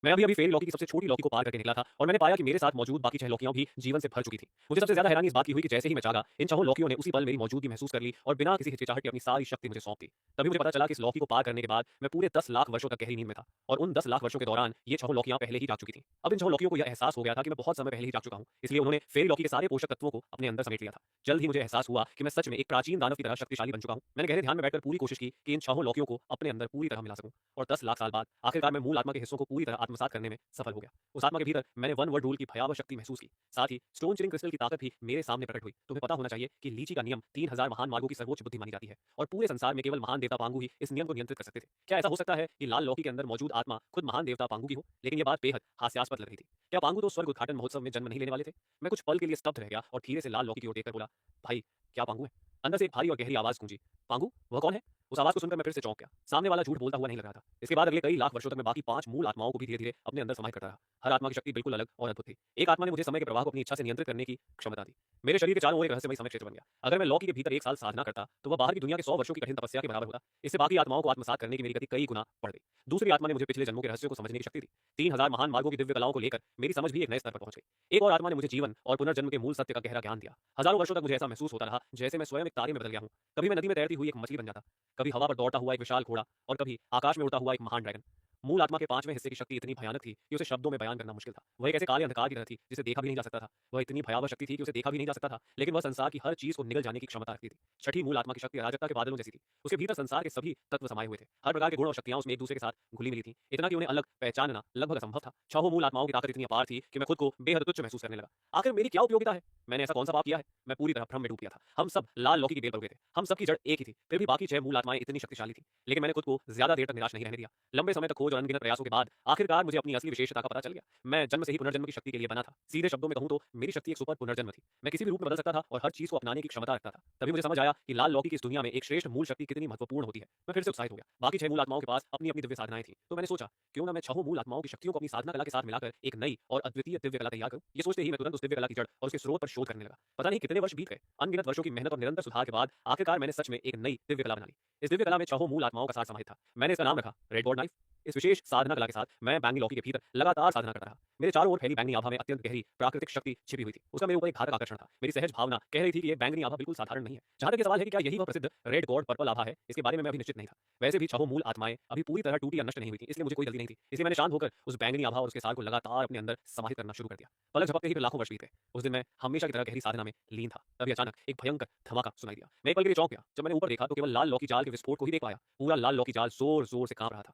मैं अभी-अभी फेरी लौकी की सबसे छोटी लौकी को पार करके निकला था और मैंने पाया कि मेरे साथ मौजूद बाकी 6 लौकियाँ भी जीवन से भर चुकी थीं। मुझे सबसे ज़्यादा हैरानी इस बात की हुई कि जैसे ही मैं जागा, इन 6 लौकियों ने उसी पल मेरी मौजूदगी महसूस कर ली और बिना किसी हिचकिचाहट के अपनी सारी शक्ति मुझे सौंप दी। तभी मुझे पता चला कि इस लौकी को पार करने के बाद मैं पूरे 10 लाख वर्षों तक गहरी नींद में था और उन 10 लाख वर्षों के दौरान ये 6 लौकियाँ पहले ही जाग चुकी थीं। अब इन 6 लौकियों को यह एहसास हो गया था कि मैं बहुत समय पहले ही जाग चुका हूँ, इसलिए उन्होंने फेरी लौकी के सारे पोषक तत्वों को अपने अंदर समेट लिया था। जल्द ही मुझे एहसास हुआ कि मैं सच में एक प्राचीन दानव की तरह शक्तिशाली बन चुका हूँ। मैंने गहरे ध्यान में बैठकर पूरी कोशिश की कि इन 6 लौकियों को अपने अंदर पूरी तरह मिला सकूं और 10 लाख साल बाद आखिरकार मैं मूल आत्मा के हिस्सों को पूरी तरह आत्मसात करने में सफल हो गया। उस आत्मा के भीतर मैंने वन वर्ड रूल की भयावह शक्ति महसूस की। साथ ही स्टोन चिलिंग क्रिस्टल की ताकत भी मेरे सामने प्रकट हुई। तुम्हें पता होना चाहिए कि लीची का नियम 3000 महान मार्गों की सर्वोच्च बुद्धि मानी जाती है और पूरे संसार में केवल महान देवता पांगु ही इस नियम को नियंत्रित कर सकते थे। क्या ऐसा हो सकता है कि लाल लौकी के अंदर मौजूद आत्मा खुद महान देवता पांगु की हो? लेकिन यह बात बेहद हास्यास्पद लग रही थी। क्या पांगु तो स्वर्ग उद्घाटन महोत्सव में जन्म नहीं लेने वाले थे? मैं कुछ पल के लिए स्तब्ध रह गया और धीरे से लाल लौकी की ओर देखकर बोला, भाई, क्या पांगु है? अंदर से एक भारी और गहरी आवाज गूंजी, पांगु? वह कौन है? उस आवाज को सुनकर मैं फिर से चौंक गया। सामने वाला झूठ बोलता हुआ नहीं लग रहा था। इसके बाद अगले कई लाख वर्षों तक मैं बाकी 5 मूल आत्माओं को भी धीरे-धीरे अपने अंदर समाहित करता रहा। हर आत्मा की शक्ति बिल्कुल अलग और अद्भुत थी। एक आत्मा ने मुझे समय के प्रवाह को अपनी इच्छा से नियंत्रित करने की क्षमता दी। मेरे शरीर के चारों ओर एक रहस्यमय समय क्षेत्र बन गया। अगर मैं लौकी के भीतर 1 साल साधना करता, तो वह बाहर की दुनिया के 100 वर्षों की कठिन तपस्या के बराबर होता। इससे बाकी आत्माओं को आत्मसात करने की मेरी गति कई गुना बढ़ गई। दूसरी आत्मा ने मुझे पिछले जन्मों के रहस्यों को समझने की शक्ति दी। 3000 महान मार्गों की दिव्य कलाओं को लेकर मेरी समझ भी एक नए स्तर पर पहुंच गई। एक और आत्मा ने मुझे जीवन और पुनर्जन्म के मूल सत्य का गहरा ज्ञान दिया। हजारों वर्षों तक मुझे ऐसा महसूस होता रहा जैसे मैं स्वयं एक तारे में बदल गया हूं। कभी मैं नदी में तैरती हुई एक मछली बन जाता, कभी हवा पर दौड़ता हुआ एक विशाल घोड़ा और कभी आकाश में उड़ता हुआ एक महान ड्रैगन। मूल आत्मा के 5वें हिस्से की शक्ति इतनी भयानक थी कि उसे शब्दों में बयान करना मुश्किल था। वह एक ऐसे काले अंधकार की तरह थी जिसे देखा भी नहीं जा सकता था। वह इतनी भयावह शक्ति थी कि उसे देखा भी नहीं जा सकता था, लेकिन वह संसार की हर चीज को निगल जाने की क्षमता रखती थी। छठी मूल आत्मा की शक्ति अराजकता के बादलों जैसी थी। उसके भीतर संसार के सभी तत्व समाये हुए थे। हर प्रकार के गुण और शक्तियां उसमें एक दूसरे के साथ घुली मिली थी, इतना कि उन्हें अलग पहचानना लगभग असंभव था। छहों मूल आत्माओं की ताकत इतनी अपार थी कि मैं खुद को बेहद तुच्छ महसूस करने लगा। आखिर मेरी क्या उपयोगिता है? मैंने ऐसा कौन सा पाप किया है? मैं पूरी तरह भ्रम में डूब गया था। हम सब लाल लौकी की बेल पर उगे थे। हम सबकी जड़ एक ही थी। फिर भी बाकी 6 मूल आत्माएं इतनी शक्तिशाली थी। लेकिन मैंने खुद को ज्यादा देर तक निराश नहीं रहने दिया। लंबे समय तक खोज और अनगिनत प्रयासों के बाद आखिरकार मुझे अपनी असली विशेषता का पता चल गया। मैं जन्म से ही पुनर्जन्म की शक्ति के लिए बना था। सीधे शब्दों में कहूं तो मेरी शक्ति एक सुपर पुनर्जन्म थी। मैं किसी भी रूप में बदल सकता था और हर चीज को अपनाने की क्षमता रखता था। तभी मुझे समझ आया कि लाल लौकी की इस दुनिया में एक श्रेष्ठ मूल शक्ति कितनी महत्वपूर्ण होती है। मैं फिर से उत्साहित हो गया। बाकी 6 मूल आत्माओं के पास अपनी अपनी दिव्य साधनाएं थी, तो मैंने सोचा, क्यों ना मैं 6 मूल आत्माओं की शक्तियों को अपनी साधना कला के साथ मिलाकर एक नई और अद्वितीय दिव्य कला तैयार करूं। ये सोचते ही मैं तुरंत उस दिव्य कला की जड़ और उसके स्रोत पर शोध करने लगा। पता नहीं कितने वर्ष बीत गए। अनगिनत वर्षों की मेहनत और निरंतर सुधार के बाद आखिरकार मैंने सच में एक नई दिव्य कला बना ली। इस दिव्य कला में 6 मूल आत्माओं का सार समाहित था। मैंने इसका नाम रखा रेड गॉड नाइफ। इस विशेष साधना कला के साथ मैं बैंगनी लौकी के भीतर लगातार साधना करता रहा। मेरे चारों ओर फैली बैंगनी आभा में अत्यंत गहरी प्राकृतिक शक्ति छिपी हुई थी। उसका मेरे ऊपर एक घातक आकर्षण था। मेरी सहज भावना कह रही थी कि ये बैंगनी आभा बिल्कुल साधारण नहीं है। जहां तक ये सवाल है कि क्या यही वह प्रसिद्ध रेड गॉड पर्पल आभा है, इसके बारे में मैं अभी निश्चित नहीं था। वैसे भी 6 मूल आत्माएं अभी पूरी तरह टूटी या नष्ट नहीं हुई थी, इसलिए मुझे कोई जल्दी नहीं थी। इसलिए मैंने शांत होकर उस बैंगनी आभा और उसके सार को लगातार अपने अंदर समाहित करना शुरू कर दिया। पलक झपकते ही फिर लाखों वर्ष बीत गए। उस दिन मैं हमेशा की तरह गहरी साधना में लीन था। तभी अचानक एक भयंकर धमाका सुनाई दिया। मैं एक पल के लिए चौंक गया। जब मैंने ऊपर देखा तो केवल लाल लौकी जाल के विस्फोट को ही देख पाया। पूरा लाल लौकी जाल जोर जोर से कांप रहा था।